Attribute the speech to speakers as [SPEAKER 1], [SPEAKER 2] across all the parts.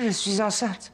[SPEAKER 1] Je suis enceinte.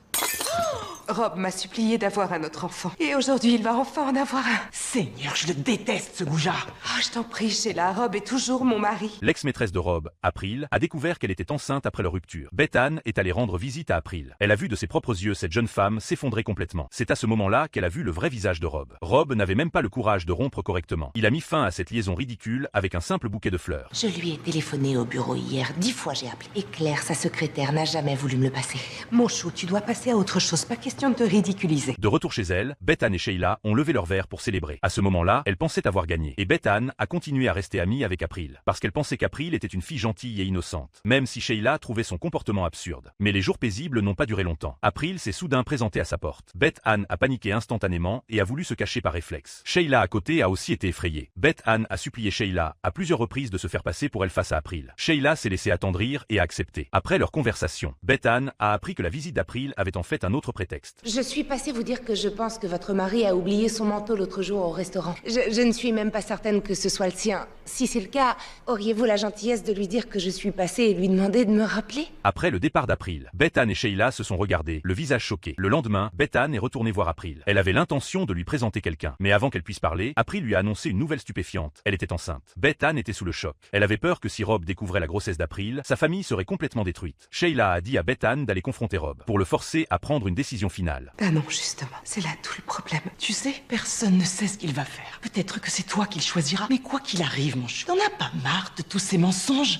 [SPEAKER 1] Rob m'a supplié d'avoir un autre enfant. Et aujourd'hui, il va enfin en avoir un.
[SPEAKER 2] Seigneur, je le déteste, ce goujat.
[SPEAKER 1] Oh, je t'en prie, Sheila, Rob est toujours mon mari.
[SPEAKER 3] L'ex-maîtresse de Rob, April, a découvert qu'elle était enceinte après leur rupture. Beth Ann est allée rendre visite à April. Elle a vu de ses propres yeux cette jeune femme s'effondrer complètement. C'est à ce moment-là qu'elle a vu le vrai visage de Rob. Rob n'avait même pas le courage de rompre correctement. Il a mis fin à cette liaison ridicule avec un simple bouquet de fleurs.
[SPEAKER 4] Je lui ai téléphoné au bureau hier, 10 fois j'ai appelé. Et Claire, sa secrétaire, n'a jamais voulu me le passer.
[SPEAKER 1] Mon chou, tu dois passer à autre chose, pas question de te ridiculiser.
[SPEAKER 3] De retour chez elle, Beth Ann et Sheila ont levé leur verre pour célébrer. À ce moment-là, elle pensait avoir gagné. Et Beth Ann a continué à rester amie avec April. Parce qu'elle pensait qu'April était une fille gentille et innocente. Même si Sheila trouvait son comportement absurde. Mais les jours paisibles n'ont pas duré longtemps. April s'est soudain présenté à sa porte. Beth Ann a paniqué instantanément et a voulu se cacher par réflexe. Sheila à côté a aussi été effrayée. Beth Ann a supplié Sheila à plusieurs reprises de se faire passer pour elle face à April. Sheila s'est laissée attendrir et a accepté. Après leur conversation, Beth Ann a appris que la visite d'April avait en fait un autre prétexte.
[SPEAKER 4] Je suis passée vous dire que je pense que votre mari a oublié son manteau l'autre jour au restaurant. Je ne suis même pas certaine que ce soit le sien. Si c'est le cas, auriez-vous la gentillesse de lui dire que je suis passée et lui demander de me rappeler?
[SPEAKER 3] Après le départ d'April, Beth Ann et Sheila se sont regardés, le visage choqué. Le lendemain, Beth Ann est retournée voir April. Elle avait l'intention de lui présenter quelqu'un. Mais avant qu'elle puisse parler, April lui a annoncé une nouvelle stupéfiante. Elle était enceinte. Beth Ann était sous le choc. Elle avait peur que si Rob découvrait la grossesse d'April, sa famille serait complètement détruite. Sheila a dit à Beth Ann d'aller confronter Rob, pour le forcer à prendre une décision finale.
[SPEAKER 1] Ah non, justement, c'est là tout le problème.
[SPEAKER 2] Tu sais, personne ne sait ce qu'il va faire. Peut-être que c'est toi qui le choisiras, mais quoi qu'il arrive, mon chou, t'en as pas marre de tous ces mensonges?